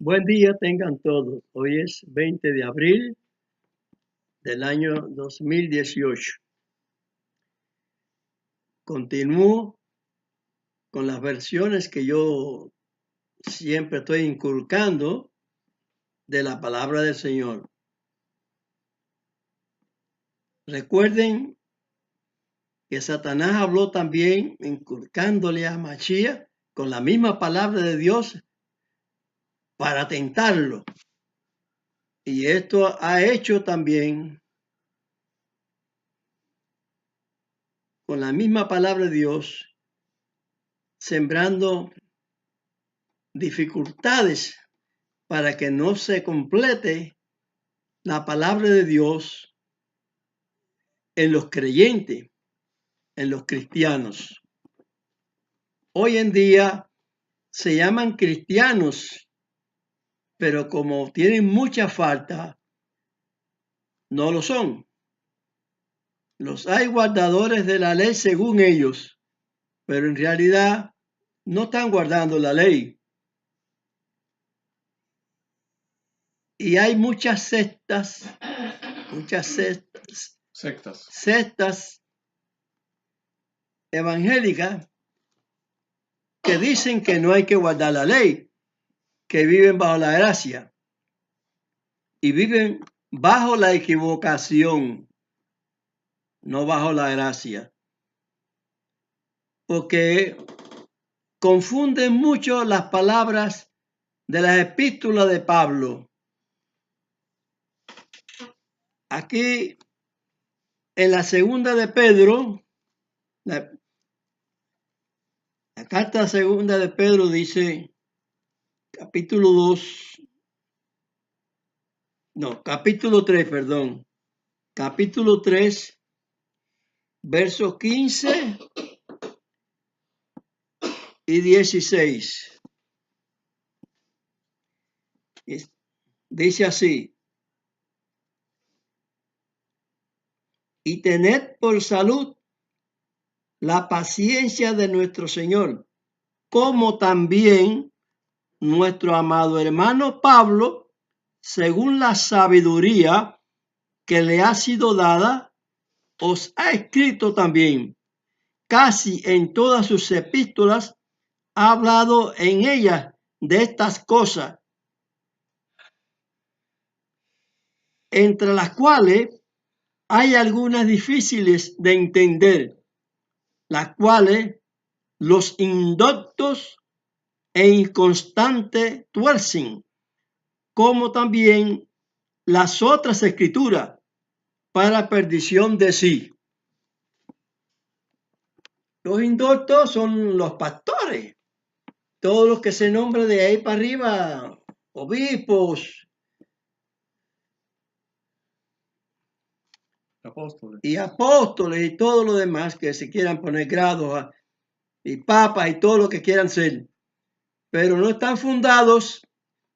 Buen día tengan todos. Hoy es 20 de abril del año 2018. Continúo con las versiones que yo siempre estoy inculcando de la palabra del Señor. Recuerden que Satanás habló también inculcándole a Mashiach con la misma palabra de Dios para tentarlo. Y esto ha hecho también con la misma palabra de Dios, sembrando dificultades para que no se complete la palabra de Dios en los creyentes, en los cristianos. Hoy en día se llaman cristianos, pero como tienen mucha falta, no lo son. Los hay guardadores de la ley según ellos, pero en realidad no están guardando la ley. Y hay muchas sectas evangélicas que dicen que no hay que guardar la ley, que viven bajo la gracia y viven bajo la equivocación, no bajo la gracia, porque confunden mucho las palabras de las epístolas de Pablo. Aquí en la segunda de Pedro, la carta segunda de Pedro dice, capítulo 3, capítulo 3, versos 15 y 16. Dice así: y tened por salud la paciencia de nuestro Señor, como también nuestro amado hermano Pablo, según la sabiduría que le ha sido dada, os ha escrito también. Casi en todas sus epístolas ha hablado en ellas de estas cosas, entre las cuales hay algunas difíciles de entender, las cuales los indoctos e inconstantes tuercen, como también las otras escrituras, para perdición de sí. Los indoctos son los pastores, todos los que se nombran de ahí para arriba, obispos y apóstoles y todo lo demás que se quieran poner grados y papas y todo lo que quieran ser, pero no están fundados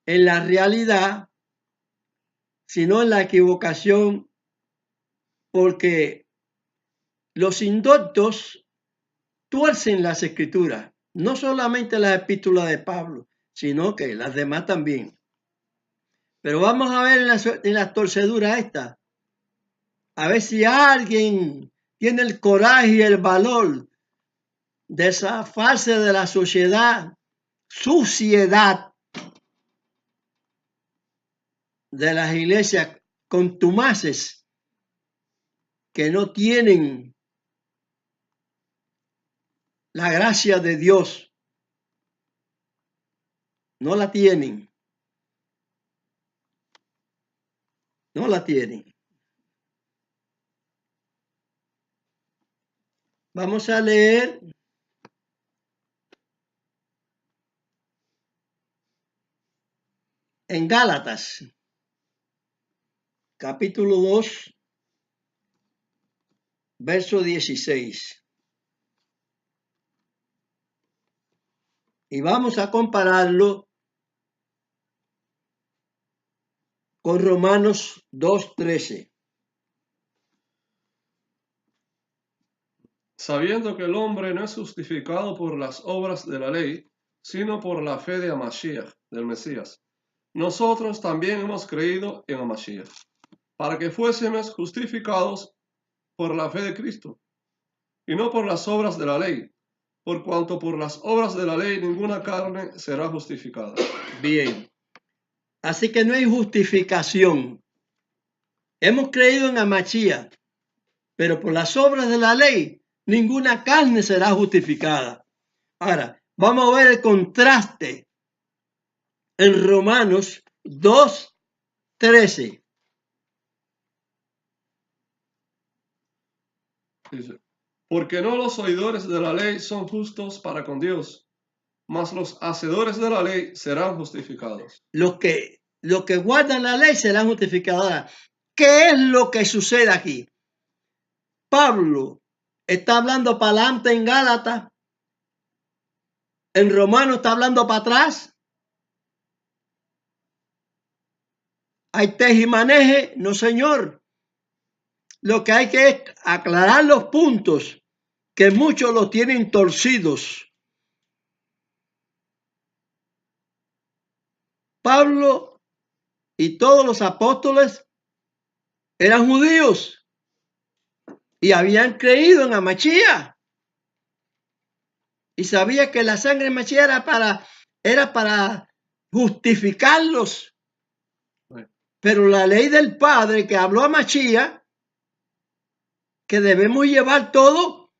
en la realidad, sino en la equivocación, porque los indoctos tuercen las escrituras, no solamente las epístolas de Pablo, sino que las demás también. Pero vamos a ver en las torceduras estas, a ver si alguien tiene el coraje y el valor de zafarse de la suciedad de las iglesias contumaces que no tienen la gracia de Dios. No la tienen. No la tienen. Vamos a leer en Gálatas, capítulo 2, verso 16. Y vamos a compararlo con Romanos 2:13. Sabiendo que el hombre no es justificado por las obras de la ley, sino por la fe de Mashiach, del Mesías. nosotros también hemos creído en Mashiach, para que fuésemos justificados por la fe de Cristo, y no por las obras de la ley, por cuanto por las obras de la ley ninguna carne será justificada. Bien. Así que no hay justificación. Hemos creído en Mashiach, pero por las obras de la ley ninguna carne será justificada. Ahora, vamos a ver el contraste en Romanos 2:13. Dice, porque no los oidores de la ley son justos para con Dios, mas los hacedores de la ley serán justificados. Los que guardan la ley serán justificados. Ahora, ¿qué es lo que sucede aquí? Pablo está hablando para adelante en Gálatas. En Romano está hablando para atrás. Hay tejimaneje, no señor. Lo que hay que es aclarar los puntos que muchos los tienen torcidos. Pablo y todos los apóstoles eran judíos y habían creído en Mashiach. Y sabía que la sangre de Mashiach era para justificarlos. Pero la ley del Padre que habló a Mashiach, que debemos llevar todo,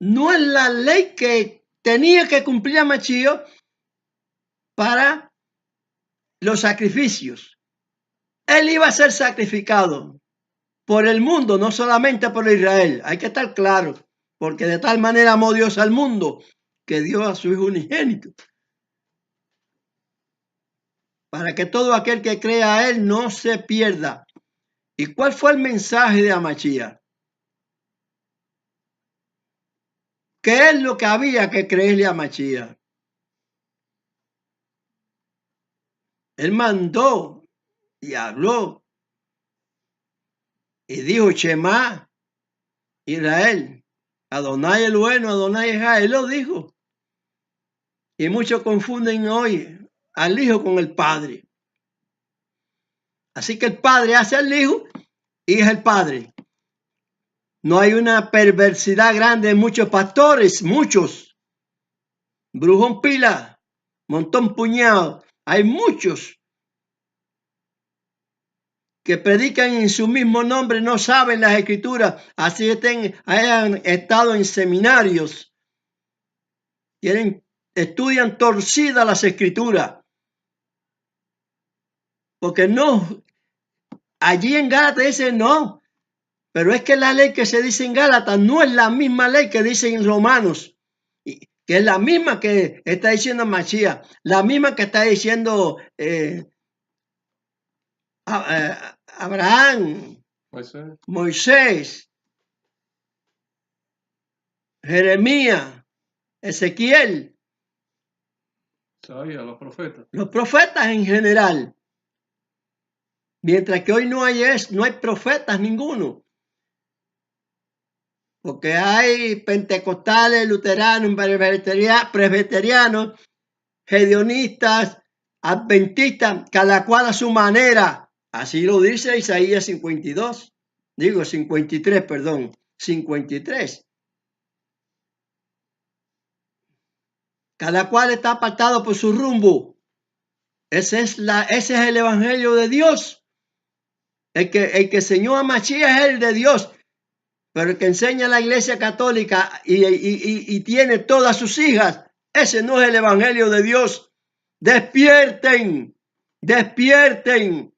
no es la ley que tenía que cumplir a Mashiach para los sacrificios. Él iba a ser sacrificado por el mundo, no solamente por Israel. Hay que estar claro, porque de tal manera amó Dios al mundo que dio a su Hijo unigénito, para que todo aquel que crea a Él no se pierda. ¿Y cuál fue el mensaje de Mashiach? ¿Qué es lo que había que creerle a Mashiach? Él mandó y habló y dijo: Shema Israel, Adonai el bueno, Adonai Ejad. Él lo dijo. Y muchos confunden hoy al Hijo con el Padre. Así que el Padre hace al Hijo y es el Padre. No hay una perversidad grande en muchos pastores, muchos. Brujón pila, montón puñado. Hay muchos que predican en su mismo nombre, no saben las escrituras, así hayan estado en seminarios, estudian torcidas las escrituras, porque no, allí en Gálatas dice no, pero es que la ley que se dice en Gálatas no es la misma ley que dice en Romanos, que es la misma que está diciendo Mashiach, la misma que está diciendo Abraham, Moisés, Jeremías, Ezequiel, los profetas. Los profetas en general. Mientras que hoy no hay profetas ninguno. Porque hay pentecostales, luteranos, presbiterianos, gedionistas, adventistas, cada cual a su manera. Así lo dice Isaías 52. Digo 53, perdón. 53. Cada cual está apartado por su rumbo. Ese es el evangelio de Dios. El que enseñó a Mashiach es el de Dios. Pero el que enseña a la iglesia católica y tiene todas sus hijas, ese no es el evangelio de Dios. Despierten, despierten.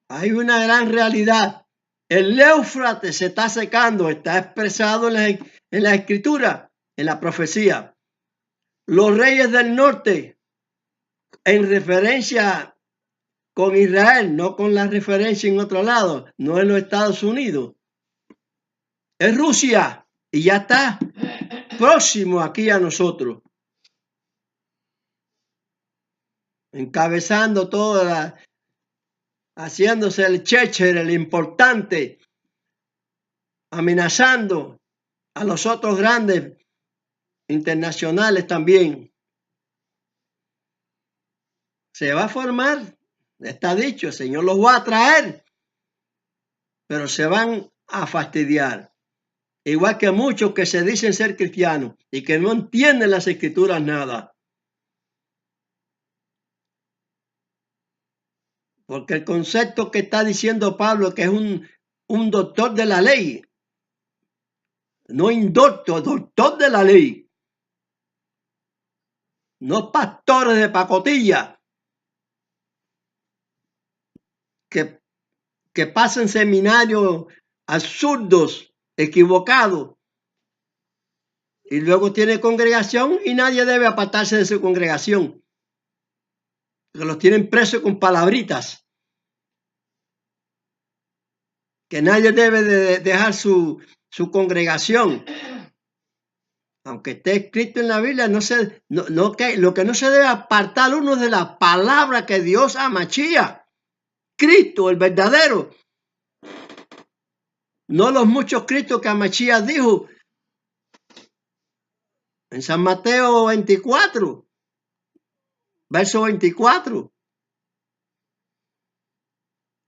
Hay una gran realidad. El Éufrates se está secando, está expresado en la escritura, en la profecía. Los reyes del norte, en referencia con Israel, no con la referencia en otro lado, no en los Estados Unidos. Es Rusia y ya está próximo aquí a nosotros. Encabezando toda haciéndose el checher, el importante, amenazando a los otros grandes internacionales también. Se va a formar, está dicho, el Señor los va a traer, pero se van a fastidiar. Igual que muchos que se dicen ser cristianos y que no entienden las escrituras nada. Porque el concepto que está diciendo Pablo, que es un doctor de la ley, no indocto, doctor de la ley, no pastores de pacotilla, que pasan seminarios absurdos, equivocados, y luego tiene congregación y nadie debe apartarse de su congregación, porque los tienen presos con palabritas, que nadie debe de dejar su congregación. Aunque esté escrito en la Biblia, lo que no se debe apartar uno de la palabra que Dios amachía. Cristo, el verdadero. No los muchos Cristos que Amachías dijo en San Mateo 24, verso 24.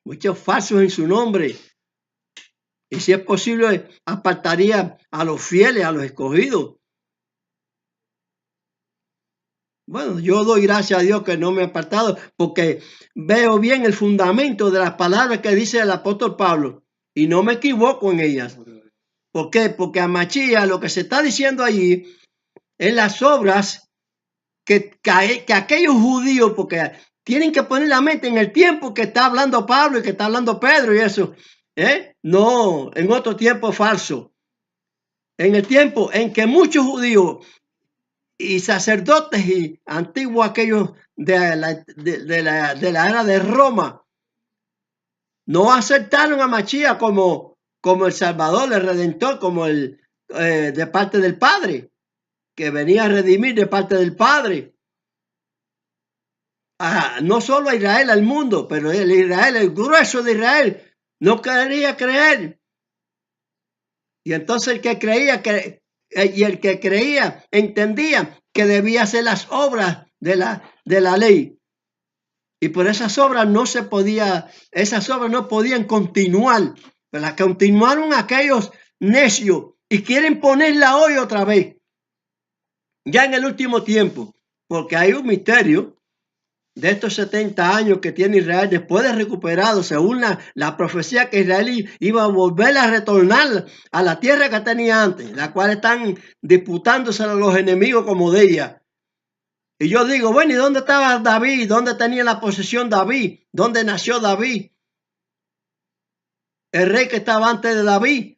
Muchos falsos en su nombre. Y si es posible, apartaría a los fieles, a los escogidos. Bueno, yo doy gracias a Dios que no me he apartado, porque veo bien el fundamento de las palabras que dice el apóstol Pablo y no me equivoco en ellas. ¿Por qué? Porque Amachía lo que se está diciendo allí es las obras que aquellos judíos, porque tienen que poner la mente en el tiempo que está hablando Pablo y que está hablando Pedro y eso. No, en otro tiempo falso. En el tiempo en que muchos judíos y sacerdotes y antiguos aquellos de la era de Roma no aceptaron a Machía como el Salvador, el Redentor, como de parte del Padre, que venía a redimir de parte del Padre. No solo a Israel, al mundo, pero el grueso de Israel no quería creer. Y entonces el que creía entendía que debía hacer las obras de la ley. Y por esas obras no podían continuar. Pero las continuaron aquellos necios y quieren ponerla hoy otra vez. Ya en el último tiempo. Porque hay un misterio de estos 70 años que tiene Israel después de recuperado, según la profecía que Israel iba a volver a retornar a la tierra que tenía antes, la cual están disputándose a los enemigos como de ella. Y yo digo, bueno, ¿y dónde estaba David? ¿Dónde tenía la posesión David? ¿Dónde nació David? El rey que estaba antes de David.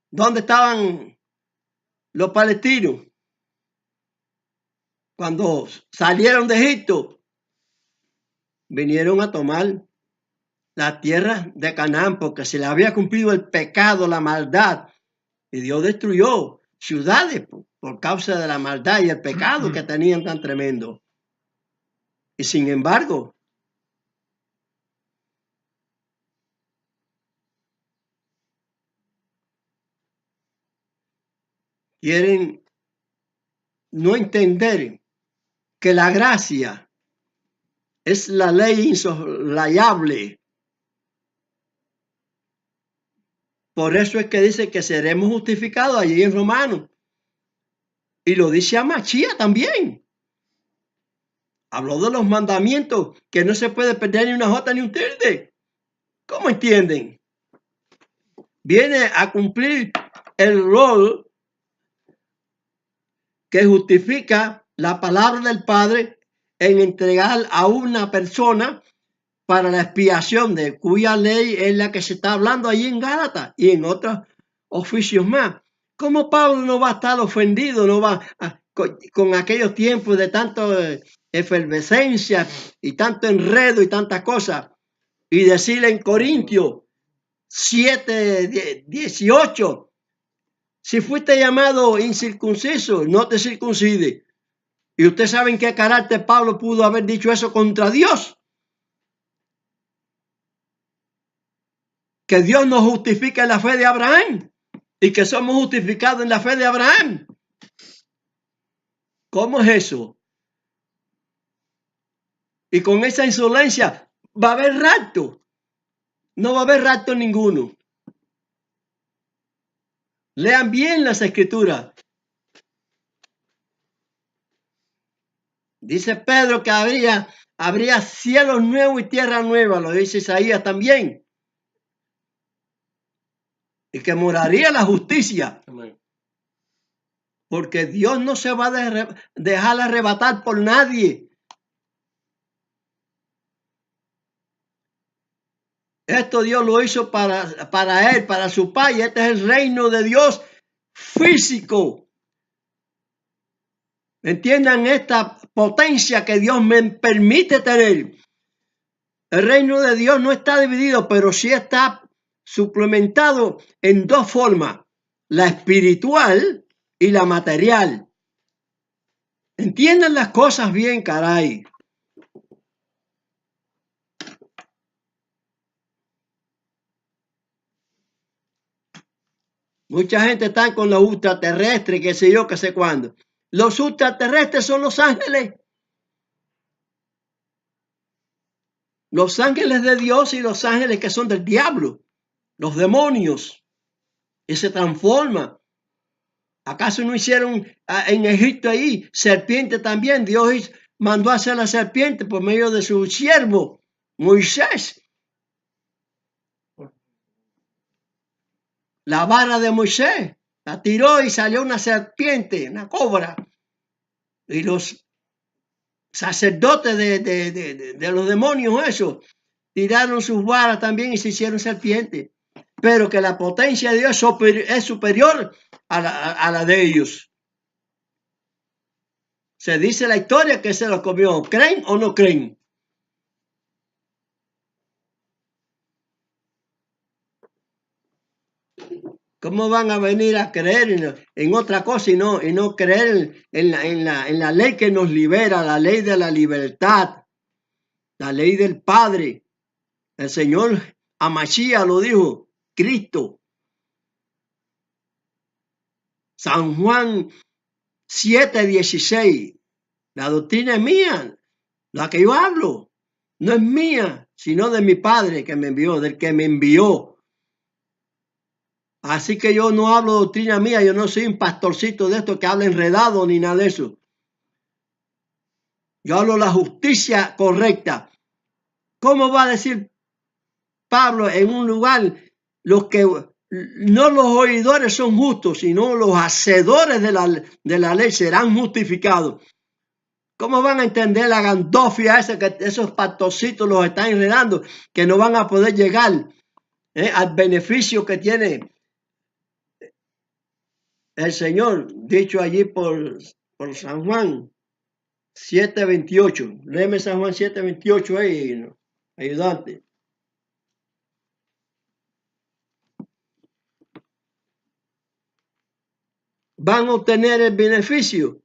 ¿Dónde estaban los palestinos? Cuando salieron de Egipto, vinieron a tomar la tierra de Canaán porque se le había cumplido el pecado, la maldad. Y Dios destruyó ciudades por causa de la maldad y el pecado que tenían tan tremendo. Y sin embargo, quieren no entender que la gracia es la ley insoslayable. Por eso es que dice que seremos justificados allí en Romanos. Y lo dice Amachía también. Habló de los mandamientos, que no se puede perder ni una jota ni un tilde. ¿Cómo entienden? Viene a cumplir el rol que justifica la palabra del Padre en entregar a una persona para la expiación de cuya ley es la que se está hablando allí en Gálatas y en otros oficios más. ¿Cómo Pablo no va a estar ofendido, no va con aquellos tiempos de tanta efervescencia y tanto enredo y tantas cosas? Y decirle en Corintios 7:18, si fuiste llamado incircunciso, no te circuncide. Y ustedes saben qué carácter Pablo pudo haber dicho eso contra Dios. Que Dios nos justifica en la fe de Abraham. y que somos justificados en la fe de Abraham. ¿Cómo es eso? Y con esa insolencia va a haber rapto. No va a haber rapto ninguno. Lean bien las escrituras. Dice Pedro que habría cielos nuevos y tierra nueva, lo dice Isaías también. Y que moraría la justicia. Amén. Porque Dios no se va a dejar arrebatar por nadie. Esto Dios lo hizo para él, para su Padre. Este es el reino de Dios físico. Entiendan esta potencia que Dios me permite tener. El reino de Dios no está dividido, pero sí está suplementado en dos formas: la espiritual y la material. Entiendan las cosas bien, caray. Mucha gente está con los ultraterrestres, qué sé yo, qué sé cuándo. Los ultraterrestres son los ángeles. Los ángeles de Dios y los ángeles que son del diablo. Los demonios. Y se transforman. ¿Acaso no hicieron en Egipto ahí serpiente también? Dios mandó a hacer la serpiente por medio de su siervo, Moisés. La vara de Moisés la tiró y salió una serpiente, una cobra. Y los sacerdotes de los demonios esos tiraron sus varas también y se hicieron serpientes. Pero que la potencia de Dios es superior a la de ellos. Se dice la historia que se los comió. ¿Creen o no creen? ¿Cómo van a venir a creer en otra cosa y no creer en la ley que nos libera, la ley de la libertad, la ley del Padre? El Señor Amashia lo dijo, Cristo. San Juan 7:16. La doctrina es mía, la que yo hablo. No es mía, sino de mi Padre que me envió, del que me envió. Así que yo no hablo doctrina mía, yo no soy un pastorcito de esto que habla enredado ni nada de eso. Yo hablo la justicia correcta. ¿Cómo va a decir Pablo en un lugar los que no los oidores son justos, sino los hacedores de la ley serán justificados? ¿Cómo van a entender la gandofia esa que esos pastorcitos los están enredando, que no van a poder llegar al beneficio que tiene el Señor, dicho allí por San Juan 7:28? Léeme San Juan 7:28 ahí, ayudante. Van a obtener el beneficio,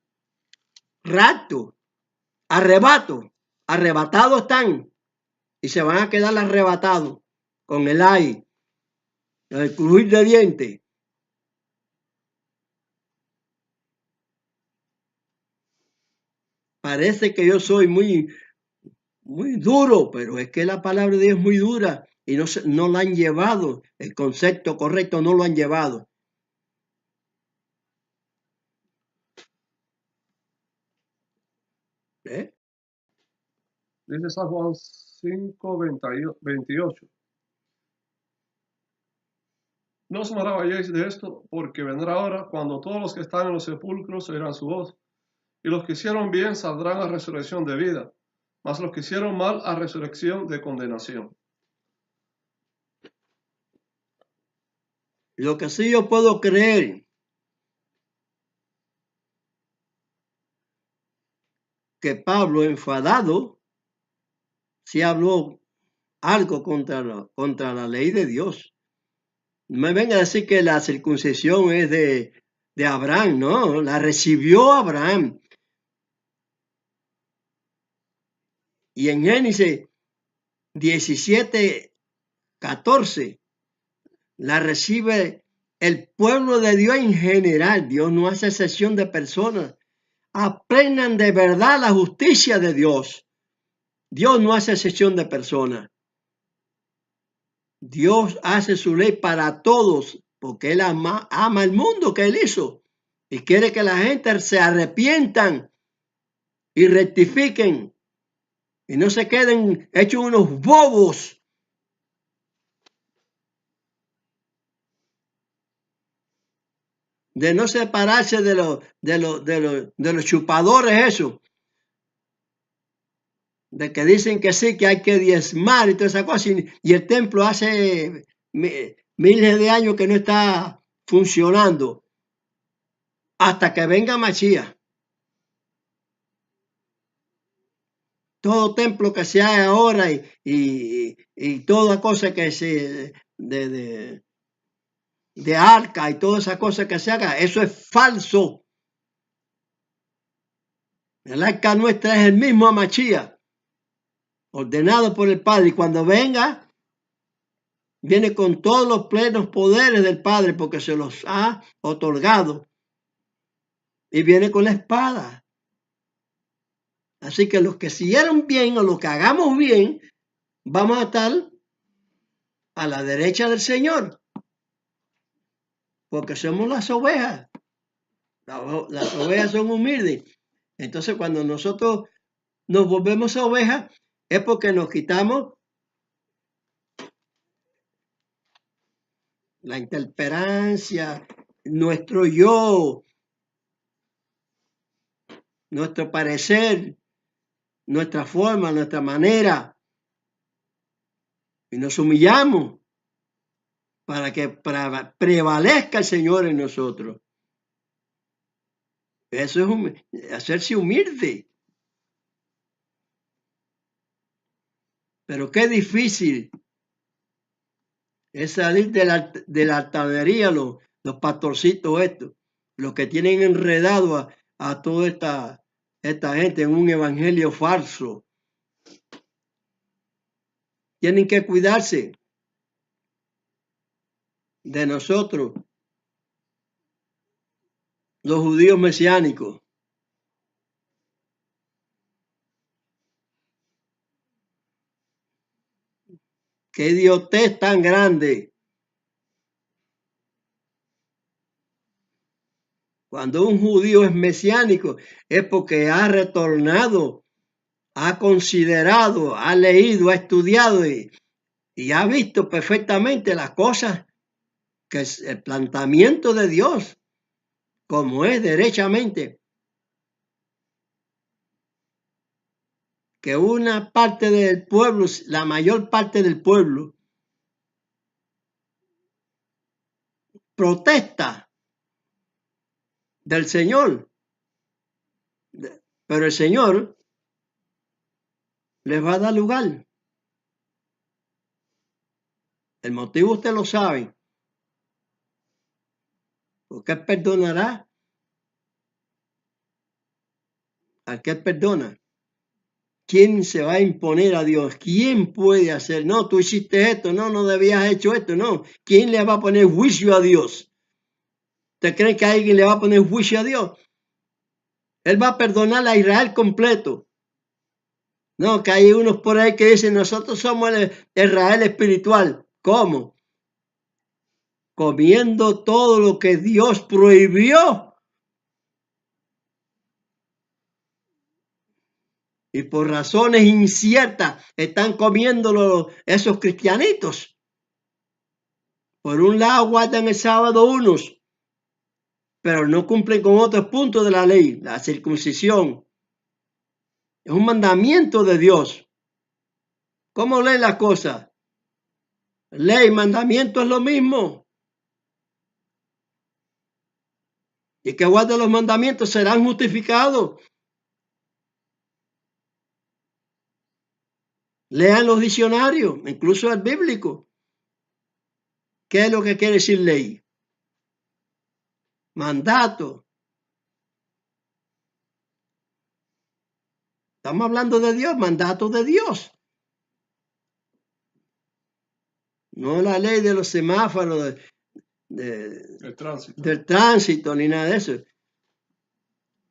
rapto, arrebatados están y se van a quedar arrebatados con el ay, el crujir de dientes. Parece que yo soy muy duro, pero es que la palabra de Dios es muy dura y no la han llevado, el concepto correcto no lo han llevado. Dice San Juan 5:28. No os maravilléis de esto, porque vendrá hora cuando todos los que están en los sepulcros oirán su voz, y los que hicieron bien saldrán a resurrección de vida, mas los que hicieron mal a resurrección de condenación. Lo que sí yo puedo creer, que Pablo, enfadado, sí habló algo contra la ley de Dios. No me venga a decir que la circuncisión es de Abraham, no, la recibió Abraham. Y en Génesis 17:14 la recibe el pueblo de Dios en general, Dios no hace excepción de personas, aprendan de verdad la justicia de Dios. Dios no hace excepción de personas. Dios hace su ley para todos, porque Él ama el mundo que Él hizo y quiere que la gente se arrepientan y rectifiquen y no se queden hechos unos bobos. De no separarse de los chupadores, eso. De que dicen que sí, que hay que diezmar y toda esa cosa. Y el templo hace miles de años que no está funcionando. Hasta que venga Mashiach. Todo templo que se haga ahora y toda cosa que se de arca y toda esa cosa que se haga, eso es falso. El arca nuestra es el mismo Mashiach, ordenado por el Padre. Y cuando venga, viene con todos los plenos poderes del Padre porque se los ha otorgado. Y viene con la espada. Así que los que siguieron bien o los que hagamos bien, vamos a estar a la derecha del Señor. Porque somos las ovejas. Las ovejas son humildes. Entonces, cuando nosotros nos volvemos ovejas, es porque nos quitamos la intemperancia, nuestro yo, nuestro parecer, nuestra forma, nuestra manera. Y nos humillamos para que prevalezca el Señor en nosotros. Eso es hacerse humilde. Pero qué difícil es salir de la altanería, los pastorcitos estos, los que tienen enredado a toda esta gente en un evangelio falso. Tienen que cuidarse de nosotros, los judíos mesiánicos. ¡Qué idiotez tan grande! Cuando un judío es mesiánico es porque ha retornado, ha considerado, ha leído, ha estudiado y ha visto perfectamente las cosas que es el planteamiento de Dios, como es derechamente. Que una parte del pueblo, la mayor parte del pueblo, protesta del Señor, pero el Señor les va a dar lugar. El motivo usted lo sabe, porque Él perdonará al que Él perdona. ¿Quién se va a imponer a Dios? ¿Quién puede hacer? No, tú hiciste esto, no debías haber hecho esto, no. ¿Quién le va a poner juicio a Dios? ¿Usted cree que alguien le va a poner juicio a Dios? Él va a perdonar a Israel completo. No, que hay unos por ahí que dicen, nosotros somos el Israel espiritual. ¿Cómo? Comiendo todo lo que Dios prohibió. Y por razones inciertas están comiéndolo esos cristianitos. Por un lado guardan el sábado unos, pero no cumplen con otros puntos de la ley, la circuncisión. Es un mandamiento de Dios. ¿Cómo leen las cosas? Ley y mandamiento es lo mismo. Y que guarden los mandamientos serán justificados. Lean los diccionarios, incluso el bíblico. ¿Qué es lo que quiere decir ley? Mandato. Estamos hablando de Dios, mandato de Dios. No la ley de los semáforos, del tránsito ni nada de eso.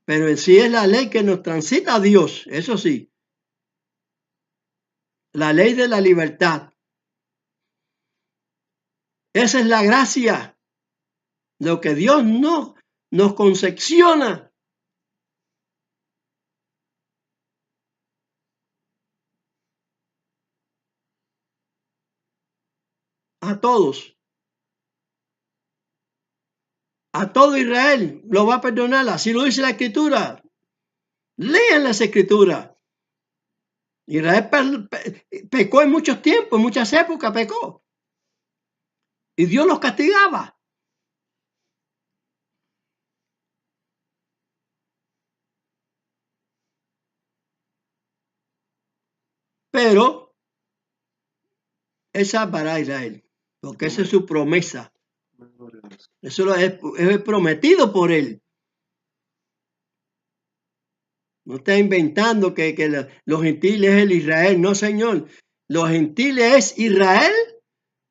Pero en sí es la ley que nos transita a Dios, eso sí. La ley de la libertad. Esa es la gracia. Lo que Dios nos concepciona. A todos. A todo Israel lo va a perdonar. Así lo dice la Escritura. Lean las Escrituras. Israel pecó en muchos tiempos, en muchas épocas pecó. Y Dios los castigaba. Pero Él salvará a Israel, porque esa es su promesa. Eso es prometido por Él. No está inventando que los gentiles es el Israel. No, Señor. Los gentiles es Israel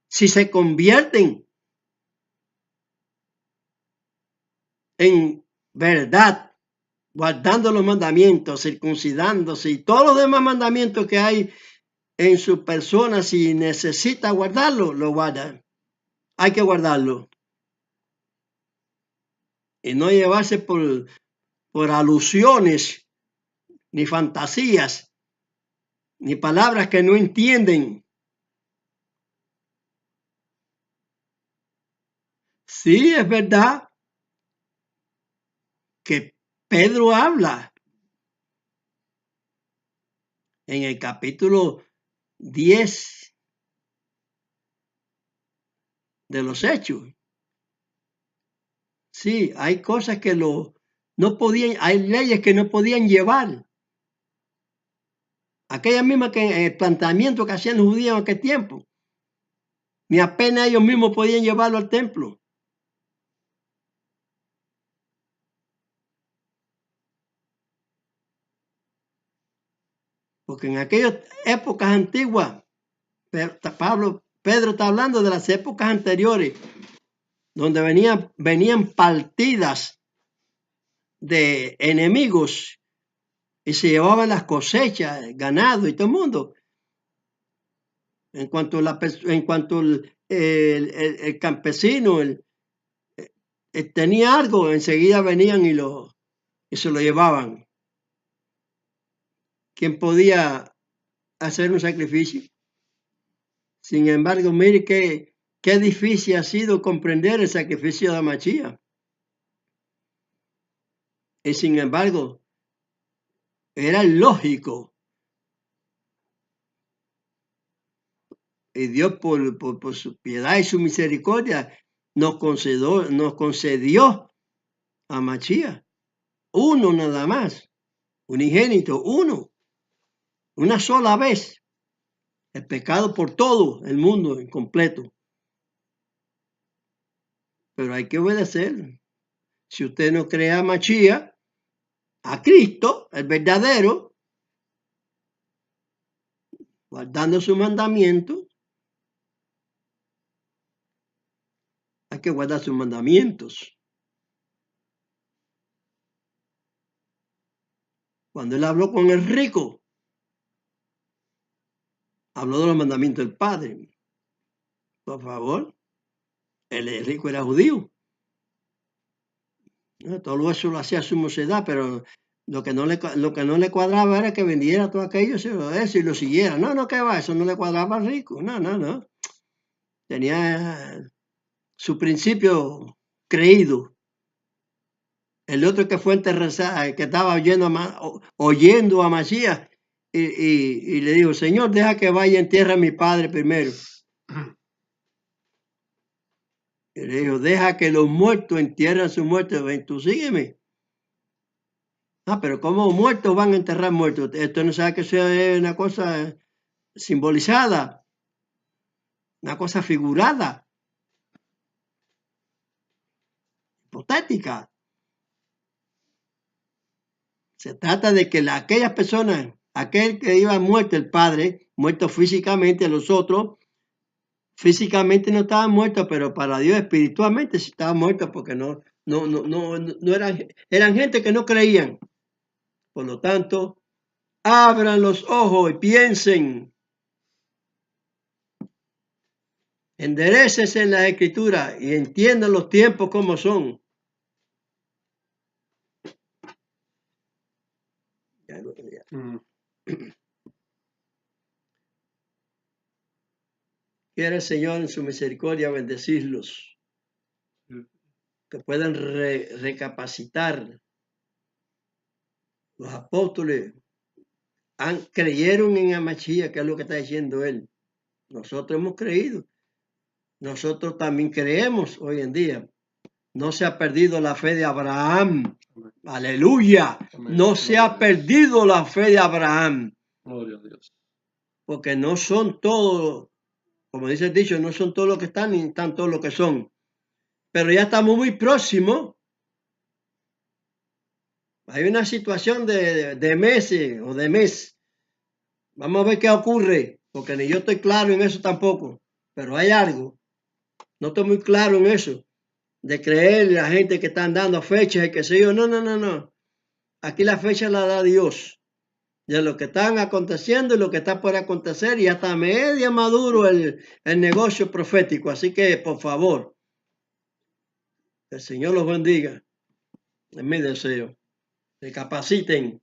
si se convierten en verdad, guardando los mandamientos, circuncidándose y todos los demás mandamientos que hay en su persona. Si necesita guardarlo, lo guarda. Hay que guardarlo. Y no llevarse por alusiones, ni fantasías, ni palabras que no entienden. Sí, es verdad que Pedro habla en el capítulo 10 de los Hechos. Sí, hay cosas que no podían, hay leyes que no podían llevar. Aquellas mismas que el planteamiento que hacían los judíos en aquel tiempo, ni apenas ellos mismos podían llevarlo al templo. Porque en aquellas épocas antiguas, Pedro está hablando de las épocas anteriores, donde venían partidas de enemigos y se llevaban las cosechas, el ganado y todo el mundo. En cuanto el campesino tenía algo, enseguida venían y se lo llevaban. ¿Quién podía hacer un sacrificio? Sin embargo, mire qué difícil ha sido comprender el sacrificio de Mashiach. Y sin embargo, era lógico. Y Dios, por su piedad y su misericordia, nos concedió a Mashiach. Uno nada más. Unigénito, uno. Una sola vez. El pecado por todo el mundo en completo. Pero hay que obedecer. Si usted no cree a Mashiach, a Cristo, el verdadero, guardando su mandamiento, hay que guardar sus mandamientos. Cuando él habló con el rico, habló de los mandamientos del Padre. Por favor, el rico era judío. Todo eso lo hacía su mocedad, pero lo que no le cuadraba era que vendiera todo aquello y lo siguiera. No, ¿qué va? Eso no le cuadraba al rico. No. Tenía su principio creído. El otro que fue que estaba oyendo a Mashiach y le dijo, Señor, deja que vaya en tierra a mi padre primero. Y le dijo, deja que los muertos entierren sus muertos. Ven, tú sígueme. Pero ¿cómo muertos van a enterrar muertos? Esto no sabe que sea una cosa simbolizada, una cosa figurada, hipotética. Se trata de que aquellas personas, aquel que iba muerto, el padre, muerto físicamente, los otros, físicamente no estaban muertos, pero para Dios espiritualmente sí estaban muertos porque no eran gente que no creían. Por lo tanto, abran los ojos y piensen. Enderécese en la escritura y entiendan los tiempos como son. Quiere el Señor en su misericordia bendecirlos, que puedan recapacitar. Los apóstoles creyeron en Amachía, que es lo que está diciendo él. Nosotros hemos creído. Nosotros también creemos hoy en día. No se ha perdido la fe de Abraham. Amén. Aleluya. Amén. No se ha perdido la fe de Abraham. Gloria a Dios. Porque no son todos, como dice el dicho, no son todos los que están, ni están todos los que son. Pero ya estamos muy próximos. Hay una situación de meses o de mes. Vamos a ver qué ocurre, porque ni yo estoy claro en eso tampoco. Pero hay algo. No estoy muy claro en eso. De creer en la gente que están dando fechas y que sé yo. No. Aquí la fecha la da Dios. De lo que están aconteciendo y lo que está por acontecer. Y hasta media maduro el negocio profético. Así que, por favor, que el Señor los bendiga. Es mi deseo. Recapaciten.